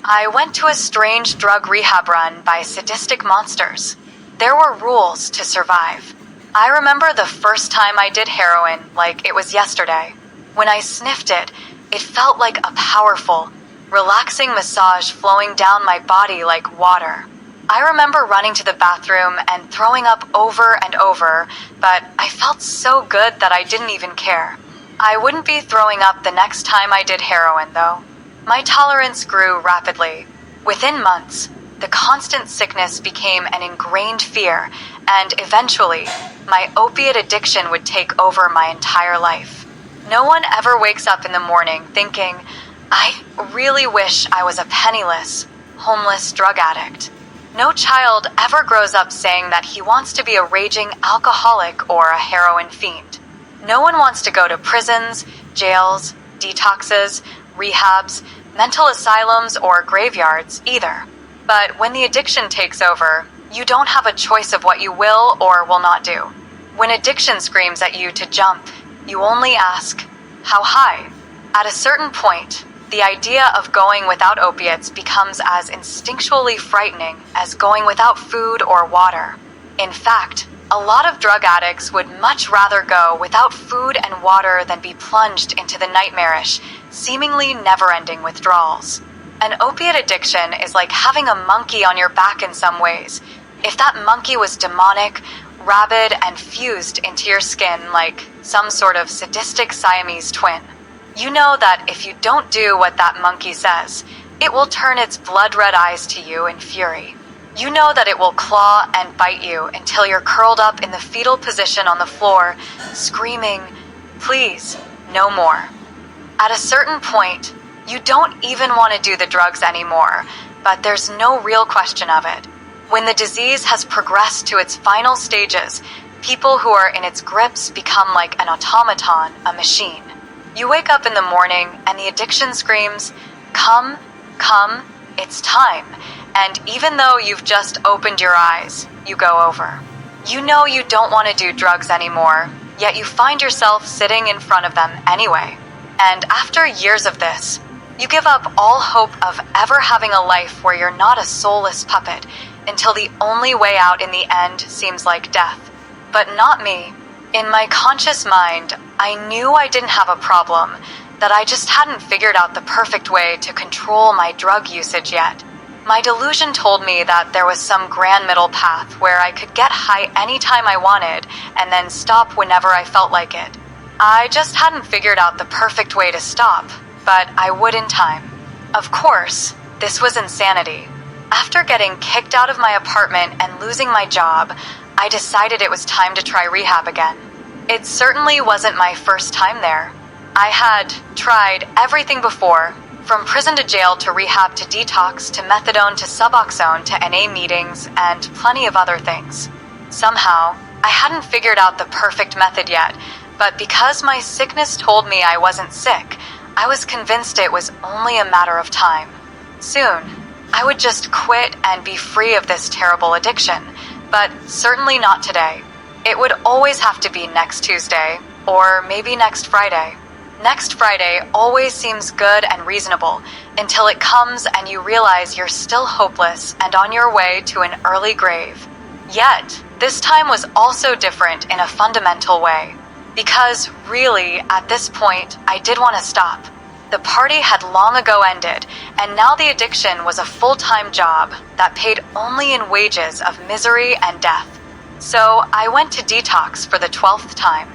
I went to a strange drug rehab run by sadistic monsters. There were rules to survive. I remember the first time I did heroin like it was yesterday. When I sniffed it, it felt like a powerful, relaxing massage flowing down my body like water. I remember running to the bathroom and throwing up over and over, but I felt so good that I didn't even care. I wouldn't be throwing up the next time I did heroin, though. My tolerance grew rapidly. Within months, the constant sickness became an ingrained fear, and eventually, my opiate addiction would take over my entire life. No one ever wakes up in the morning thinking, I really wish I was a penniless, homeless drug addict. No child ever grows up saying that he wants to be a raging alcoholic or a heroin fiend. No one wants to go to prisons, jails, detoxes, rehabs, mental asylums, or graveyards either. But when the addiction takes over, you don't have a choice of what you will or will not do. When addiction screams at you to jump, you only ask, how high? At a certain point, the idea of going without opiates becomes as instinctually frightening as going without food or water. In fact, a lot of drug addicts would much rather go without food and water than be plunged into the nightmarish, seemingly never-ending withdrawals. An opiate addiction is like having a monkey on your back in some ways. If that monkey was demonic, rabid, and fused into your skin like some sort of sadistic Siamese twin, you know that if you don't do what that monkey says, it will turn its blood-red eyes to you in fury. You know that it will claw and bite you until you're curled up in the fetal position on the floor, screaming, please, no more. At a certain point, you don't even want to do the drugs anymore, but there's no real question of it. When the disease has progressed to its final stages, people who are in its grips become like an automaton, a machine. You wake up in the morning and the addiction screams, come, it's time. And even though you've just opened your eyes, you go over. You know you don't want to do drugs anymore, yet you find yourself sitting in front of them anyway. And after years of this, you give up all hope of ever having a life where you're not a soulless puppet until the only way out in the end seems like death. But not me. In my conscious mind, I knew I didn't have a problem, that I just hadn't figured out the perfect way to control my drug usage yet. My delusion told me that there was some grand middle path where I could get high anytime I wanted and then stop whenever I felt like it. I just hadn't figured out the perfect way to stop, but I would in time. Of course, this was insanity. After getting kicked out of my apartment and losing my job, I decided it was time to try rehab again. It certainly wasn't my first time there. I had tried everything before, from prison to jail to rehab to detox to methadone to Suboxone to NA meetings and plenty of other things. Somehow, I hadn't figured out the perfect method yet, but because my sickness told me I wasn't sick, I was convinced it was only a matter of time. Soon, I would just quit and be free of this terrible addiction, but certainly not today. It would always have to be next Tuesday, or maybe next Friday. Next Friday always seems good and reasonable until it comes and you realize you're still hopeless and on your way to an early grave. Yet, this time was also different in a fundamental way. Because really, at this point, I did want to stop. The party had long ago ended, and now the addiction was a full-time job that paid only in wages of misery and death. So I went to detox for the 12th time.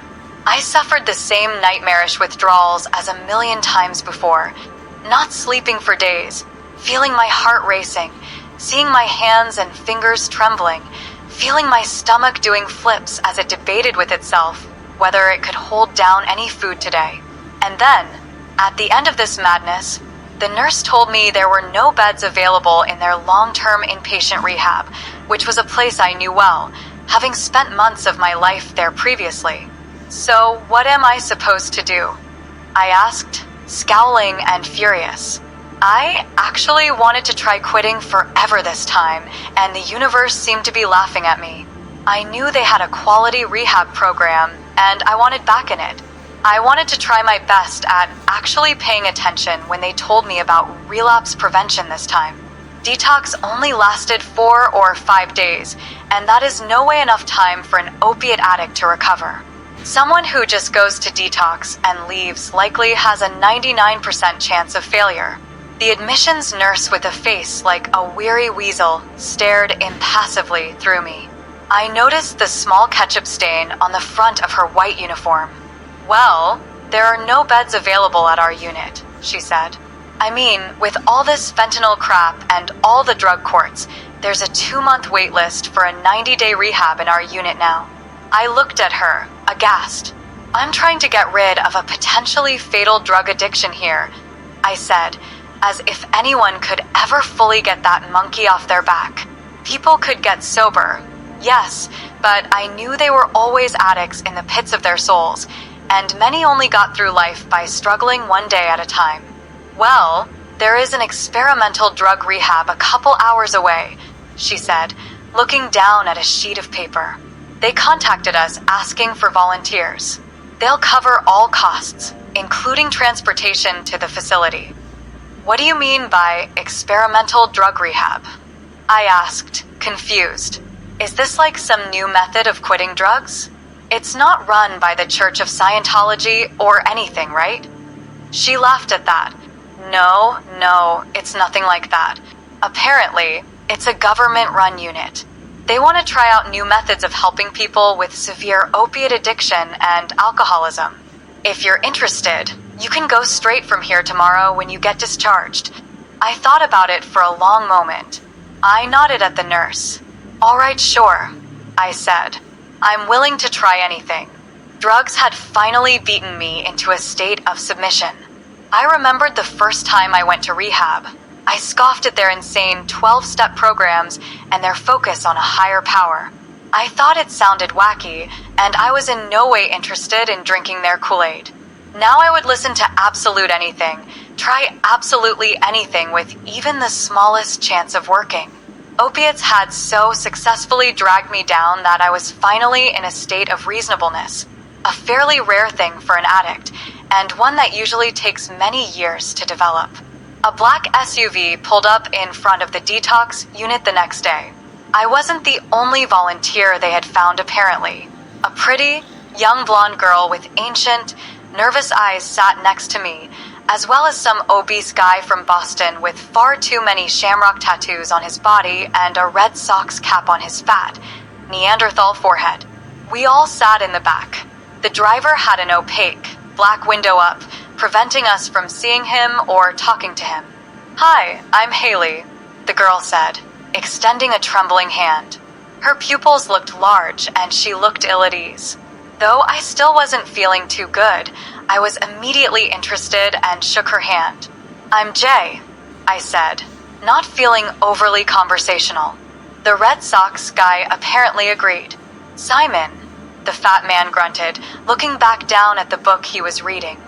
I suffered the same nightmarish withdrawals as a million times before, not sleeping for days, feeling my heart racing, seeing my hands and fingers trembling, feeling my stomach doing flips as it debated with itself whether it could hold down any food today. And then, at the end of this madness, the nurse told me there were no beds available in their long-term inpatient rehab, which was a place I knew well, having spent months of my life there previously. So, what am I supposed to do? I asked, scowling and furious. I actually wanted to try quitting forever this time, and the universe seemed to be laughing at me. I knew they had a quality rehab program, and I wanted back in it. I wanted to try my best at actually paying attention when they told me about relapse prevention this time. Detox only lasted 4 or 5 days, and that is no way enough time for an opiate addict to recover. Someone who just goes to detox and leaves likely has a 99% chance of failure. The admissions nurse with a face like a weary weasel stared impassively through me. I noticed the small ketchup stain on the front of her white uniform. "Well, there are no beds available at our unit," she said. "I mean, with all this fentanyl crap and all the drug courts, there's a 2-month wait list for a 90-day rehab in our unit now." I looked at her, aghast. "I'm trying to get rid of a potentially fatal drug addiction here," I said, as if anyone could ever fully get that monkey off their back. People could get sober, yes, but I knew they were always addicts in the pits of their souls, and many only got through life by struggling one day at a time. "Well, there is an experimental drug rehab a couple hours away," she said, looking down at a sheet of paper. "They contacted us asking for volunteers. They'll cover all costs, including transportation to the facility." "What do you mean by experimental drug rehab?" I asked, confused. "Is this like some new method of quitting drugs? It's not run by the Church of Scientology or anything, right?" She laughed at that. No, it's nothing like that. Apparently, it's a government-run unit. They want to try out new methods of helping people with severe opiate addiction and alcoholism. If you're interested, you can go straight from here tomorrow when you get discharged. I thought about it for a long moment. I nodded at the nurse. "All right, sure," I said. "I'm willing to try anything." Drugs had finally beaten me into a state of submission. I remembered the first time I went to rehab. I scoffed at their insane 12-step programs and their focus on a higher power. I thought it sounded wacky, and I was in no way interested in drinking their Kool-Aid. Now I would listen to absolute anything, try absolutely anything with even the smallest chance of working. Opiates had so successfully dragged me down that I was finally in a state of reasonableness, a fairly rare thing for an addict, and one that usually takes many years to develop. A black SUV pulled up in front of the detox unit the next day. I wasn't the only volunteer they had found, apparently. A pretty, young blonde girl with ancient, nervous eyes sat next to me, as well as some obese guy from Boston with far too many shamrock tattoos on his body and a Red Sox cap on his fat, Neanderthal forehead. We all sat in the back. The driver had an opaque, black window up, preventing us from seeing him or talking to him. "Hi, I'm Haley," the girl said, extending a trembling hand. Her pupils looked large and she looked ill at ease. Though I still wasn't feeling too good, I was immediately interested and shook her hand. "I'm Jay," I said, not feeling overly conversational. The Red Sox guy apparently agreed. "Simon," the fat man grunted, looking back down at the book he was reading.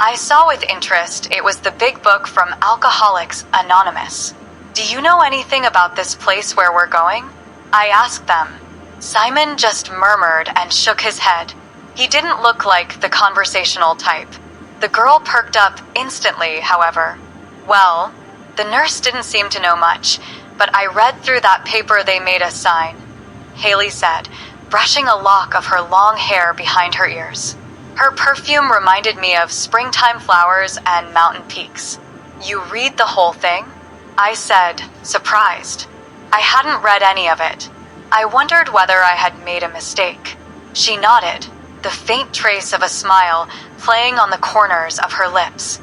I saw with interest it was the big book from Alcoholics Anonymous. "Do you know anything about this place where we're going?" I asked them. Simon just murmured and shook his head. He didn't look like the conversational type. The girl perked up instantly, however. "Well, the nurse didn't seem to know much, but I read through that paper they made us sign," Haley said, brushing a lock of her long hair behind her ears. Her perfume reminded me of springtime flowers and mountain peaks. "You read the whole thing?" I said, surprised. I hadn't read any of it. I wondered whether I had made a mistake. She nodded, the faint trace of a smile playing on the corners of her lips.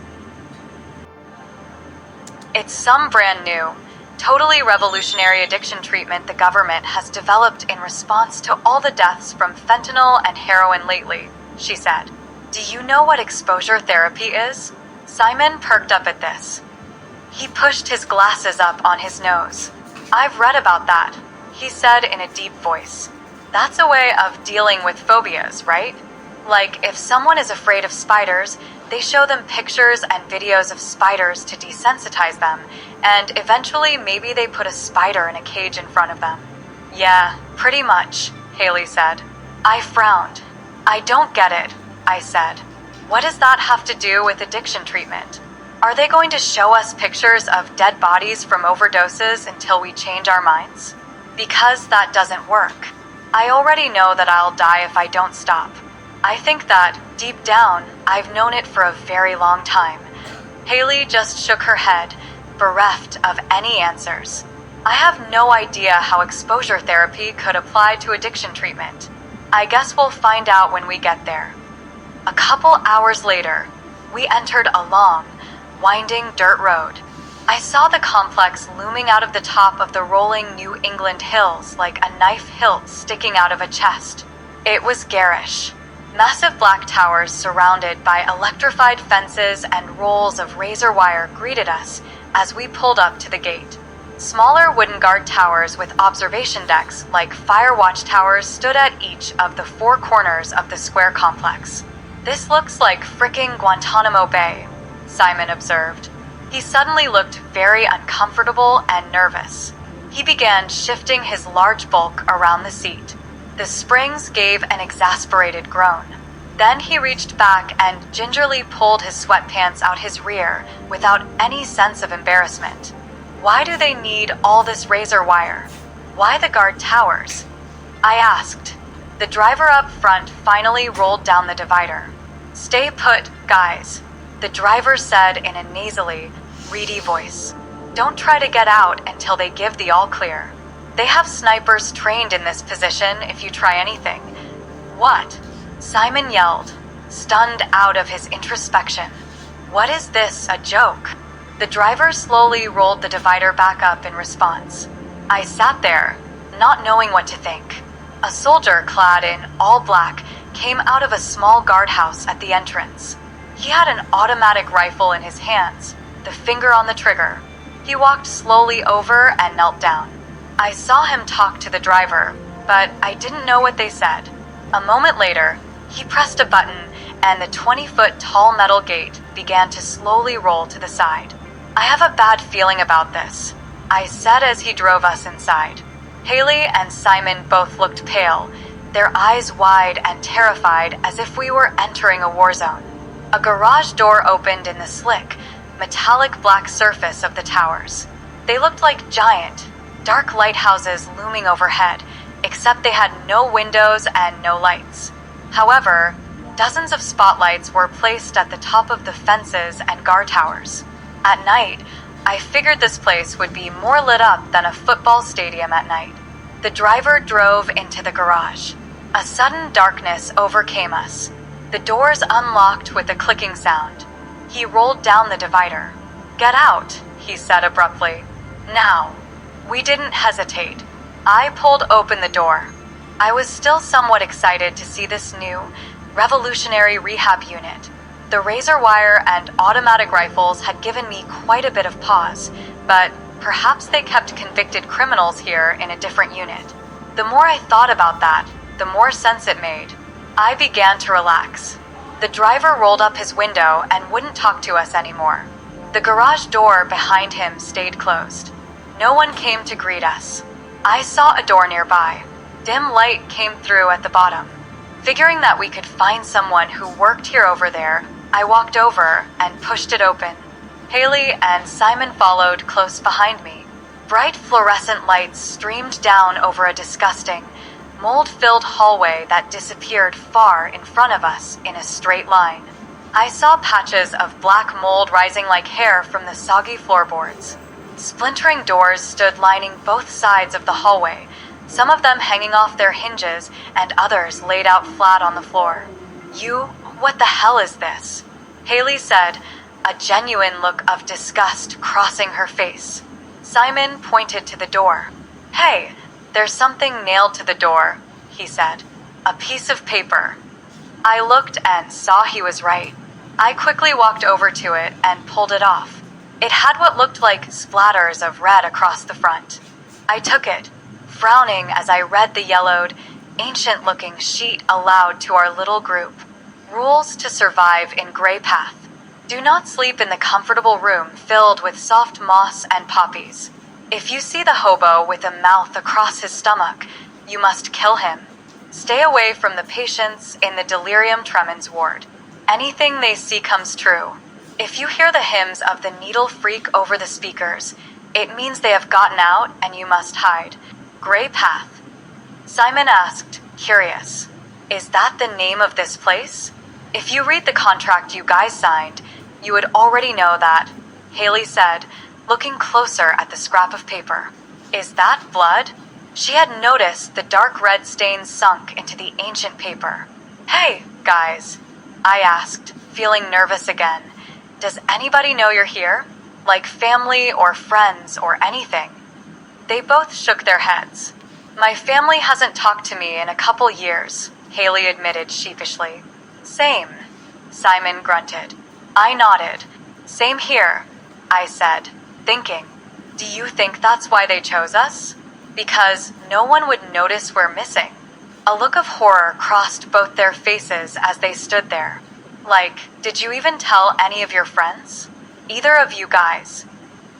"It's some brand new, totally revolutionary addiction treatment the government has developed in response to all the deaths from fentanyl and heroin lately," she said. "Do you know what exposure therapy is?" Simon perked up at this. He pushed his glasses up on his nose. "I've read about that," he said in a deep voice. "That's a way of dealing with phobias, right? Like, if someone is afraid of spiders, they show them pictures and videos of spiders to desensitize them, and eventually maybe they put a spider in a cage in front of them." "Yeah, pretty much," Haley said. I frowned. "I don't get it," I said. What does that have to do with addiction treatment? Are they going to show us pictures of dead bodies from overdoses until we change our minds? Because that doesn't work. I already know that I'll die if I don't stop. I think that, deep down, I've known it for a very long time. Haley just shook her head, bereft of any answers. I have no idea how exposure therapy could apply to addiction treatment. I guess we'll find out when we get there. A couple hours later, we entered a long, winding dirt road. I saw the complex looming out of the top of the rolling New England hills like a knife hilt sticking out of a chest. It was garish. Massive black towers surrounded by electrified fences and rolls of razor wire greeted us as we pulled up to the gate. Smaller wooden guard towers with observation decks like fire watch towers stood at each of the four corners of the square complex. "This looks like fricking Guantanamo Bay," Simon observed. He suddenly looked very uncomfortable and nervous. He began shifting his large bulk around the seat. The springs gave an exasperated groan. Then he reached back and gingerly pulled his sweatpants out his rear without any sense of embarrassment. "Why do they need all this razor wire? Why the guard towers?" I asked. The driver up front finally rolled down the divider. "Stay put, guys," the driver said in a nasally, reedy voice. "Don't try to get out until they give the all clear. They have snipers trained in this position if you try anything." "What?" Simon yelled, stunned out of his introspection. "What is this, a joke?" The driver slowly rolled the divider back up in response. I sat there, not knowing what to think. A soldier clad in all black came out of a small guardhouse at the entrance. He had an automatic rifle in his hands, the finger on the trigger. He walked slowly over and knelt down. I saw him talk to the driver, but I didn't know what they said. A moment later, he pressed a button and the 20-foot tall metal gate began to slowly roll to the side. "I have a bad feeling about this," I said as he drove us inside. Haley and Simon both looked pale, their eyes wide and terrified as if we were entering a war zone. A garage door opened in the slick, metallic black surface of the towers. They looked like giant, dark lighthouses looming overhead, except they had no windows and no lights. However, dozens of spotlights were placed at the top of the fences and guard towers. At night, I figured this place would be more lit up than a football stadium at night. The driver drove into the garage. A sudden darkness overcame us. The doors unlocked with a clicking sound. He rolled down the divider. "Get out," he said abruptly. "Now." We didn't hesitate. I pulled open the door. I was still somewhat excited to see this new, revolutionary rehab unit. The razor wire and automatic rifles had given me quite a bit of pause, but perhaps they kept convicted criminals here in a different unit. The more I thought about that, the more sense it made. I began to relax. The driver rolled up his window and wouldn't talk to us anymore. The garage door behind him stayed closed. No one came to greet us. I saw a door nearby. Dim light came through at the bottom. Figuring that we could find someone who worked here over there, I walked over and pushed it open. Haley and Simon followed close behind me. Bright fluorescent lights streamed down over a disgusting, mold-filled hallway that disappeared far in front of us in a straight line. I saw patches of black mold rising like hair from the soggy floorboards. Splintering doors stood lining both sides of the hallway, some of them hanging off their hinges and others laid out flat on the floor. What the hell is this?" Haley said, a genuine look of disgust crossing her face. Simon pointed to the door. "Hey, there's something nailed to the door," he said. "A piece of paper." I looked and saw he was right. I quickly walked over to it and pulled it off. It had what looked like splatters of red across the front. I took it, frowning as I read the yellowed, ancient-looking sheet aloud to our little group. "Rules to survive in Gray Path. Do not sleep in the comfortable room filled with soft moss and poppies. If you see the hobo with a mouth across his stomach, you must kill him. Stay away from the patients in the delirium tremens ward. Anything they see comes true. If you hear the hymns of the needle freak over the speakers, it means they have gotten out and you must hide. Gray Path. Simon asked, curious, is that the name of this place? If you read the contract you guys signed, you would already know that, Haley said, looking closer at the scrap of paper. Is that blood? She had noticed the dark red stains sunk into the ancient paper. Hey, guys, I asked, feeling nervous again. Does anybody know you're here? Like family or friends or anything? They both shook their heads. My family hasn't talked to me in a couple years, Haley admitted sheepishly. Same, Simon grunted. I nodded. Same here, I said, thinking. Do you think that's why they chose us? Because no one would notice we're missing. A look of horror crossed both their faces as they stood there. Like, did you even tell any of your friends? Either of you guys.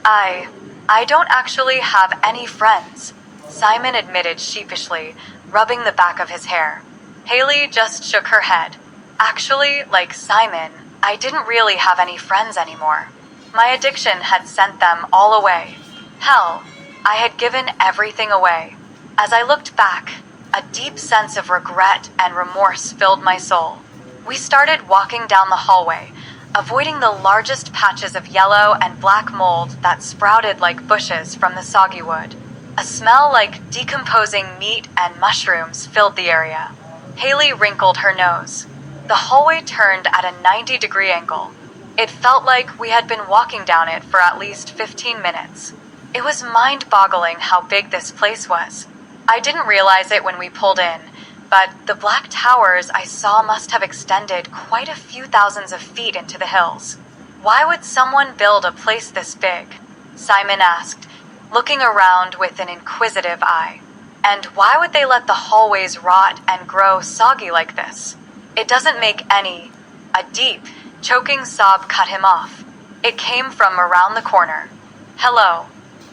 I don't actually have any friends, Simon admitted sheepishly, rubbing the back of his hair. Haley just shook her head. Actually, like Simon, I didn't really have any friends anymore. My addiction had sent them all away. Hell, I had given everything away. As I looked back, a deep sense of regret and remorse filled my soul. We started walking down the hallway, avoiding the largest patches of yellow and black mold that sprouted like bushes from the soggy wood. A smell like decomposing meat and mushrooms filled the area. Haley wrinkled her nose. The hallway turned at a 90-degree angle. It felt like we had been walking down it for at least 15 minutes. It was mind-boggling how big this place was. I didn't realize it when we pulled in, but the black towers I saw must have extended quite a few thousands of feet into the hills. Why would someone build a place this big? Simon asked, looking around with an inquisitive eye. And why would they let the hallways rot and grow soggy like this? It doesn't make any. A deep, choking sob cut him off. It came from around the corner. Hello,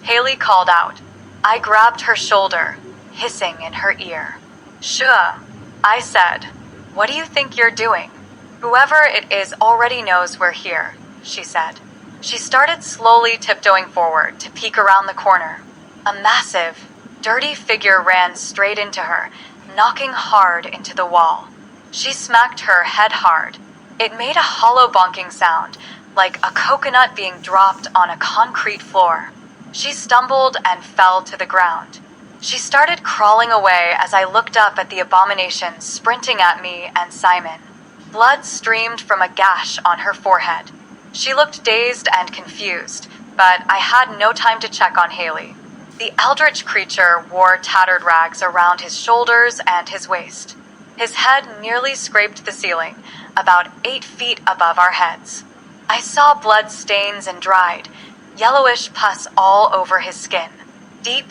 Haley called out. I grabbed her shoulder, hissing in her ear. Sure, I said. What do you think you're doing? Whoever it is already knows we're here, she said. She started slowly tiptoeing forward to peek around the corner. A massive, dirty figure ran straight into her, knocking hard into the wall. She smacked her head hard. It made a hollow bonking sound, like a coconut being dropped on a concrete floor. She stumbled and fell to the ground. She started crawling away as I looked up at the abomination sprinting at me and Simon. Blood streamed from a gash on her forehead. She looked dazed and confused, but I had no time to check on Haley. The eldritch creature wore tattered rags around his shoulders and his waist. His head nearly scraped the ceiling, about 8 feet above our heads. I saw blood stains and dried, yellowish pus all over his skin. Deep,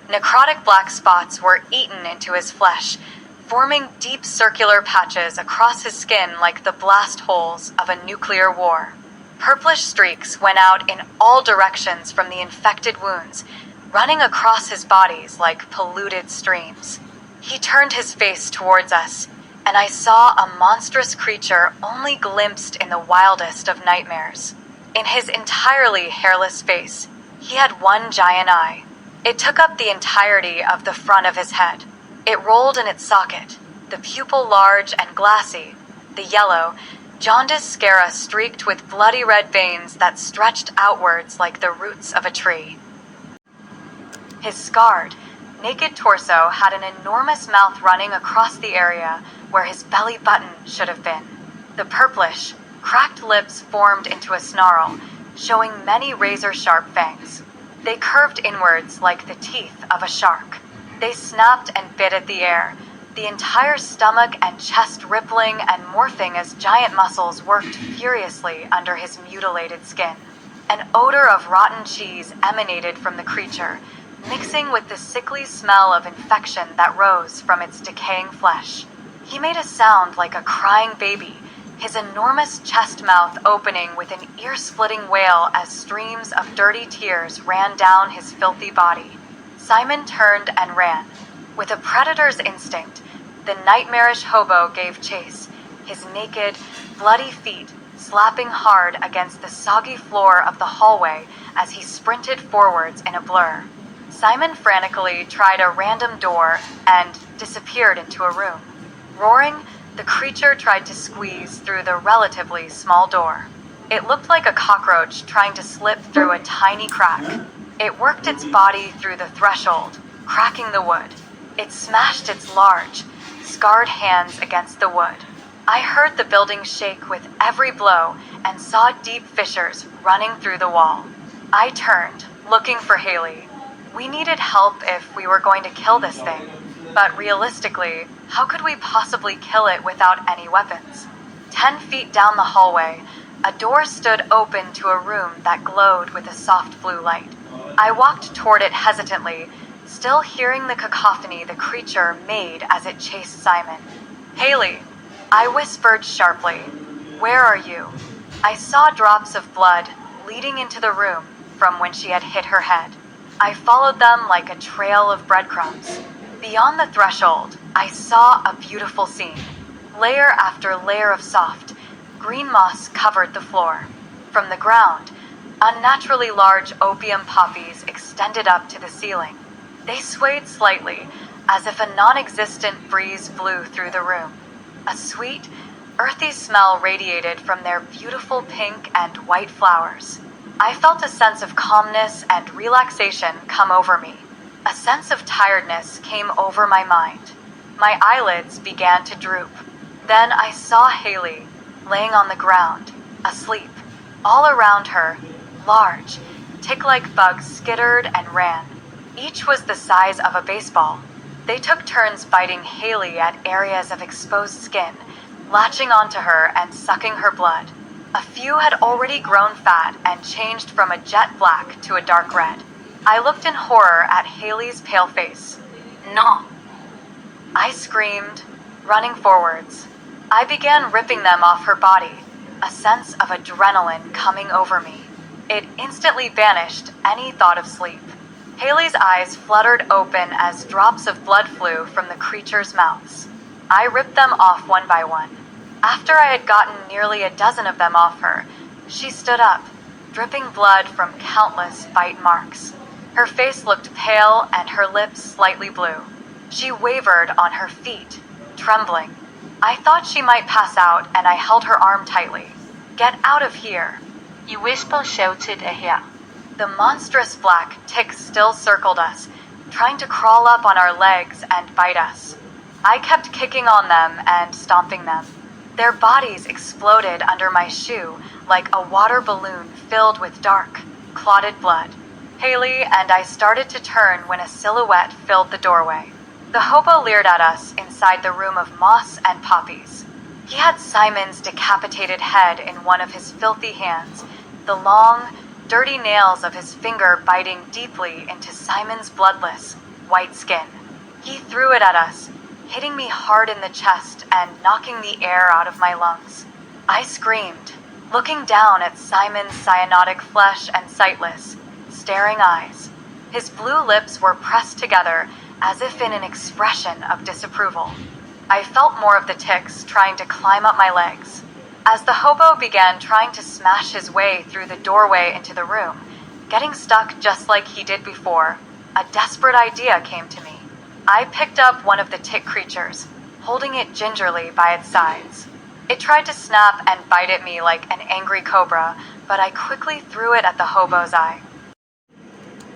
necrotic black spots were eaten into his flesh, forming deep circular patches across his skin like the blast holes of a nuclear war. Purplish streaks went out in all directions from the infected wounds, running across his bodies like polluted streams. He turned his face towards us, and I saw a monstrous creature only glimpsed in the wildest of nightmares. In his entirely hairless face, he had one giant eye. It took up the entirety of the front of his head. It rolled in its socket, the pupil large and glassy, the yellow, jaundiced sclera streaked with bloody red veins that stretched outwards like the roots of a tree. His scarred, naked torso had an enormous mouth running across the area where his belly button should have been. The purplish, cracked lips formed into a snarl, showing many razor-sharp fangs. They curved inwards like the teeth of a shark. They snapped and bit at the air, the entire stomach and chest rippling and morphing as giant muscles worked furiously under his mutilated skin. An odor of rotten cheese emanated from the creature, mixing with the sickly smell of infection that rose from its decaying flesh. He made a sound like a crying baby, his enormous chest mouth opening with an ear-splitting wail as streams of dirty tears ran down his filthy body. Simon turned and ran. With a predator's instinct, the nightmarish hobo gave chase, his naked, bloody feet slapping hard against the soggy floor of the hallway as he sprinted forwards in a blur. Simon frantically tried a random door and disappeared into a room. Roaring, the creature tried to squeeze through the relatively small door. It looked like a cockroach trying to slip through a tiny crack. It worked its body through the threshold, cracking the wood. It smashed its large, scarred hands against the wood. I heard the building shake with every blow and saw deep fissures running through the wall. I turned, looking for Haley. We needed help if we were going to kill this thing. But realistically, how could we possibly kill it without any weapons? 10 feet down the hallway, a door stood open to a room that glowed with a soft blue light. I walked toward it hesitantly, still hearing the cacophony the creature made as it chased Simon. "Haley," I whispered sharply. "Where are you?" I saw drops of blood leading into the room from when she had hit her head. I followed them like a trail of breadcrumbs. Beyond the threshold, I saw a beautiful scene. Layer after layer of soft, green moss covered the floor. From the ground, unnaturally large opium poppies extended up to the ceiling. They swayed slightly, as if a non-existent breeze blew through the room. A sweet, earthy smell radiated from their beautiful pink and white flowers. I felt a sense of calmness and relaxation come over me. A sense of tiredness came over my mind. My eyelids began to droop. Then I saw Haley, laying on the ground, asleep. All around her, large, tick-like bugs skittered and ran. Each was the size of a baseball. They took turns biting Haley at areas of exposed skin, latching onto her and sucking her blood. A few had already grown fat and changed from a jet black to a dark red. I looked in horror at Haley's pale face. "No!" I screamed, running forwards. I began ripping them off her body, a sense of adrenaline coming over me. It instantly banished any thought of sleep. Haley's eyes fluttered open as drops of blood flew from the creature's mouths. I ripped them off one by one. After I had gotten nearly a dozen of them off her, she stood up, dripping blood from countless bite marks. Her face looked pale and her lips slightly blue. She wavered on her feet, trembling. I thought she might pass out, and I held her arm tightly. "Get out of here!" You whisper shouted ahead. The monstrous black ticks still circled us, trying to crawl up on our legs and bite us. I kept kicking on them and stomping them. Their bodies exploded under my shoe like a water balloon filled with dark, clotted blood. Haley and I started to turn when a silhouette filled the doorway. The hobo leered at us inside the room of moss and poppies. He had Simon's decapitated head in one of his filthy hands, the long, dirty nails of his finger biting deeply into Simon's bloodless, white skin. He threw it at us, hitting me hard in the chest and knocking the air out of my lungs. I screamed, looking down at Simon's cyanotic flesh and sightless, staring eyes. His blue lips were pressed together as if in an expression of disapproval. I felt more of the ticks trying to climb up my legs. As the hobo began trying to smash his way through the doorway into the room, getting stuck just like he did before, a desperate idea came to me. I picked up one of the tick creatures, holding it gingerly by its sides. It tried to snap and bite at me like an angry cobra, but I quickly threw it at the hobo's eye.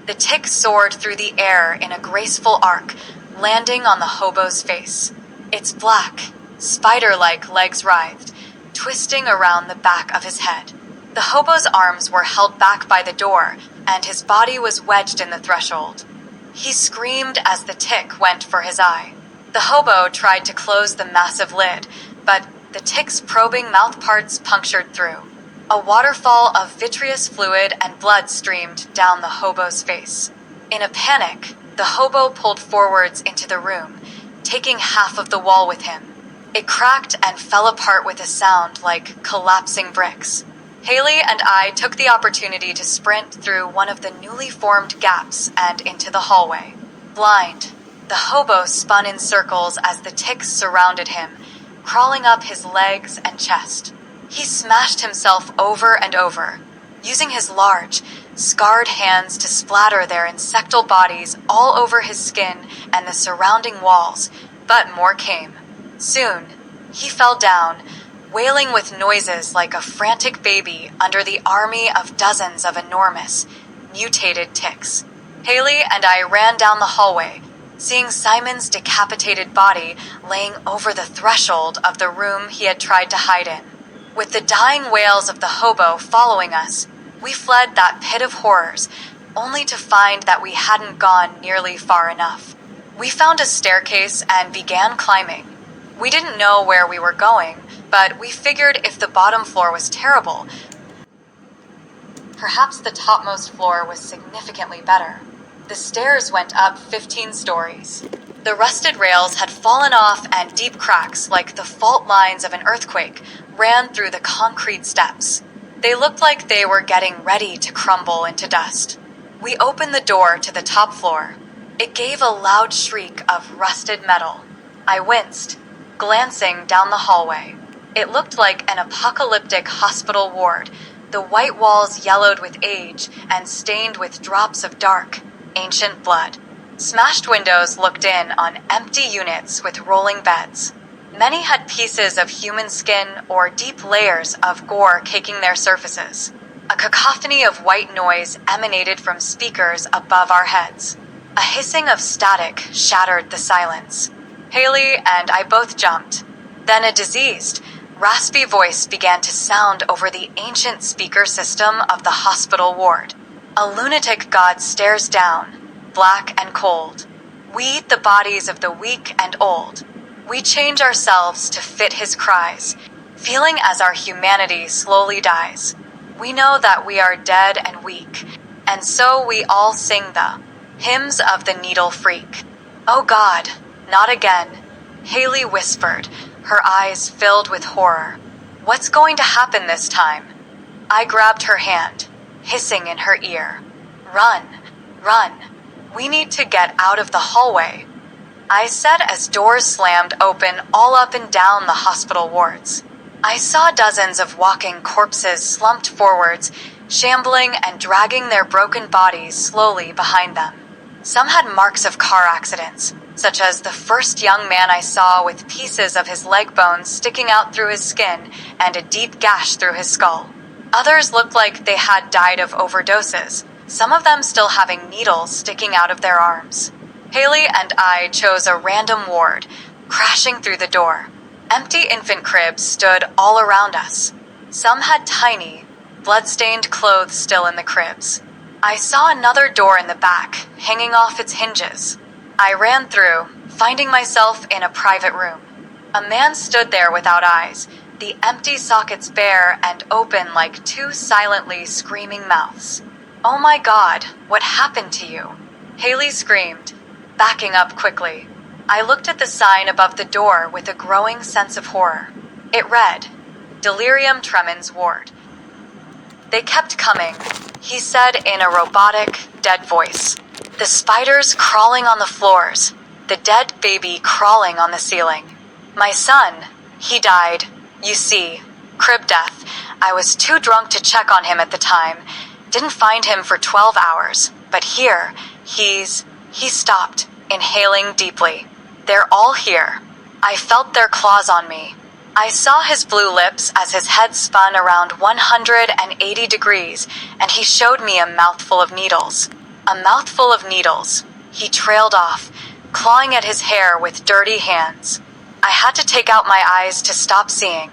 The tick soared through the air in a graceful arc, landing on the hobo's face. Its black, spider-like legs writhed, twisting around the back of his head. The hobo's arms were held back by the door, and his body was wedged in the threshold. He screamed as the tick went for his eye. The hobo tried to close the massive lid, but the tick's probing mouthparts punctured through. A waterfall of vitreous fluid and blood streamed down the hobo's face. In a panic, the hobo pulled forwards into the room, taking half of the wall with him. It cracked and fell apart with a sound like collapsing bricks. Haley and I took the opportunity to sprint through one of the newly formed gaps and into the hallway. Blind, the hobo spun in circles as the ticks surrounded him, crawling up his legs and chest. He smashed himself over and over, using his large, scarred hands to splatter their insectal bodies all over his skin and the surrounding walls, but more came. Soon, he fell down, wailing with noises like a frantic baby under the army of dozens of enormous, mutated ticks. Haley and I ran down the hallway, seeing Simon's decapitated body laying over the threshold of the room he had tried to hide in. With the dying wails of the hobo following us, we fled that pit of horrors, only to find that we hadn't gone nearly far enough. We found a staircase and began climbing. We didn't know where we were going, but we figured if the bottom floor was terrible, perhaps the topmost floor was significantly better. The stairs went up 15 stories. The rusted rails had fallen off and deep cracks, like the fault lines of an earthquake, ran through the concrete steps. They looked like they were getting ready to crumble into dust. We opened the door to the top floor. It gave a loud shriek of rusted metal. I winced, glancing down the hallway. It looked like an apocalyptic hospital ward, the white walls yellowed with age and stained with drops of dark, ancient blood. Smashed windows looked in on empty units with rolling beds. Many had pieces of human skin or deep layers of gore caking their surfaces. A cacophony of white noise emanated from speakers above our heads. A hissing of static shattered the silence. Haley and I both jumped. Then a diseased, raspy voice began to sound over the ancient speaker system of the hospital ward. A lunatic god stares down, black and cold. We eat the bodies of the weak and old. We change ourselves to fit his cries, feeling as our humanity slowly dies. We know that we are dead and weak, and so we all sing the hymns of the needle freak. Oh God, not again, Haley whispered, her eyes filled with horror. What's going to happen this time? I grabbed her hand, hissing in her ear. Run, run. We need to get out of the hallway, I said as doors slammed open all up and down the hospital wards. I saw dozens of walking corpses slumped forwards, shambling and dragging their broken bodies slowly behind them. Some had marks of car accidents, such as the first young man I saw with pieces of his leg bones sticking out through his skin and a deep gash through his skull. Others looked like they had died of overdoses, some of them still having needles sticking out of their arms. Haley and I chose a random ward, crashing through the door. Empty infant cribs stood all around us. Some had tiny, blood-stained clothes still in the cribs. I saw another door in the back, hanging off its hinges. I ran through, finding myself in a private room. A man stood there without eyes, the empty sockets bare and open like two silently screaming mouths. Oh my God, what happened to you? Haley screamed, backing up quickly. I looked at the sign above the door with a growing sense of horror. It read, Delirium Tremens Ward. They kept coming, he said in a robotic, dead voice. The spiders crawling on the floors, the dead baby crawling on the ceiling. My son, he died, you see, crib death. I was too drunk to check on him at the time. Didn't find him for 12 hours, but here, he stopped, inhaling deeply. They're all here. I felt their claws on me. I saw his blue lips as his head spun around 180 degrees, and he showed me a mouthful of needles. A mouthful of needles. He trailed off, clawing at his hair with dirty hands. I had to take out my eyes to stop seeing.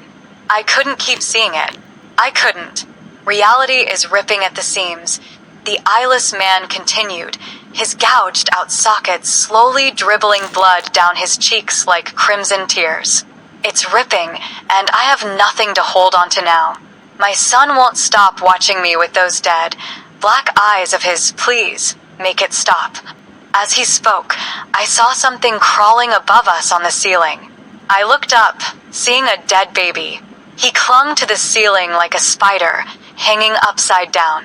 I couldn't keep seeing it. I couldn't. Reality is ripping at the seams. The eyeless man continued, his gouged out sockets slowly dribbling blood down his cheeks like crimson tears. It's ripping, and I have nothing to hold on to now. My son won't stop watching me with those dead, black eyes of his. Please, make it stop. As he spoke, I saw something crawling above us on the ceiling. I looked up, seeing a dead baby. He clung to the ceiling like a spider, hanging upside down.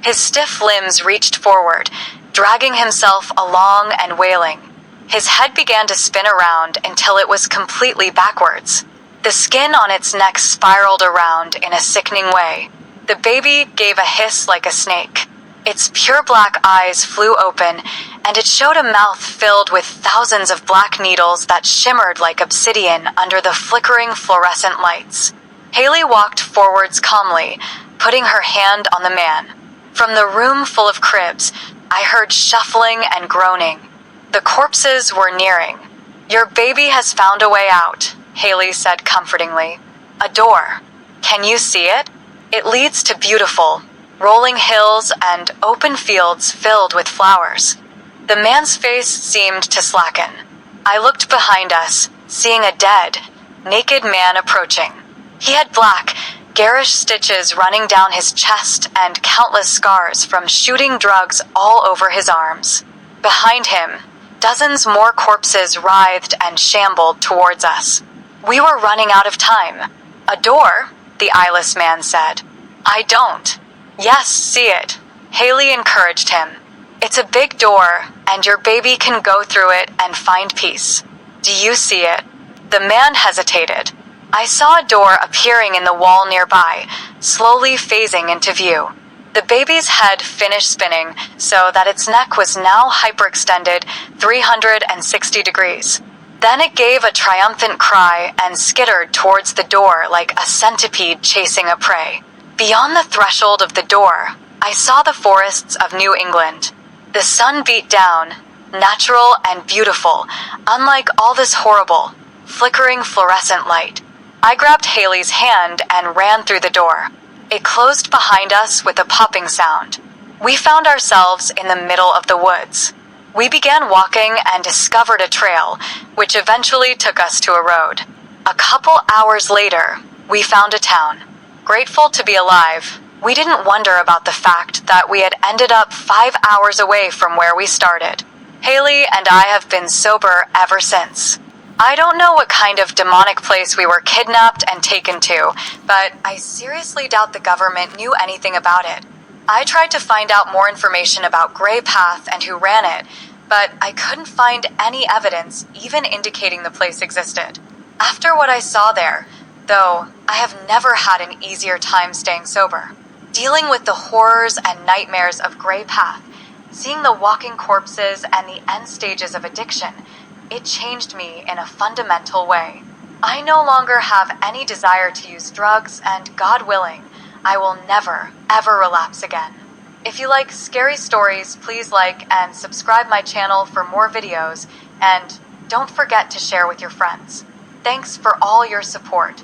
His stiff limbs reached forward, dragging himself along and wailing. His head began to spin around until it was completely backwards. The skin on its neck spiraled around in a sickening way. The baby gave a hiss like a snake. Its pure black eyes flew open, and it showed a mouth filled with thousands of black needles that shimmered like obsidian under the flickering fluorescent lights. Haley walked forwards calmly, putting her hand on the man. From the room full of cribs, I heard shuffling and groaning. The corpses were nearing. "Your baby has found a way out," Haley said comfortingly. "A door. Can you see it? It leads to beautiful, rolling hills and open fields filled with flowers." The man's face seemed to slacken. I looked behind us, seeing a dead, naked man approaching. He had black, garish stitches running down his chest and countless scars from shooting drugs all over his arms. Behind him, dozens more corpses writhed and shambled towards us. We were running out of time. "A door?" the eyeless man said. "I don't." "Yes, see it." Haley encouraged him. "It's a big door, and your baby can go through it and find peace. Do you see it?" The man hesitated. I saw a door appearing in the wall nearby, slowly phasing into view. The baby's head finished spinning so that its neck was now hyperextended 360 degrees. Then it gave a triumphant cry and skittered towards the door like a centipede chasing a prey. Beyond the threshold of the door, I saw the forests of New England. The sun beat down, natural and beautiful, unlike all this horrible, flickering fluorescent light. I grabbed Haley's hand and ran through the door. It closed behind us with a popping sound. We found ourselves in the middle of the woods. We began walking and discovered a trail, which eventually took us to a road. A couple hours later, we found a town. Grateful to be alive, we didn't wonder about the fact that we had ended up 5 hours away from where we started. Haley and I have been sober ever since. I don't know what kind of demonic place we were kidnapped and taken to, but I seriously doubt the government knew anything about it. I tried to find out more information about Gray Path and who ran it, but I couldn't find any evidence even indicating the place existed. After what I saw there, though, I have never had an easier time staying sober. Dealing with the horrors and nightmares of Gray Path, seeing the walking corpses and the end stages of addiction, it changed me in a fundamental way. I no longer have any desire to use drugs, and God willing, I will never, ever relapse again. If you like scary stories, please like and subscribe my channel for more videos, and don't forget to share with your friends. Thanks for all your support.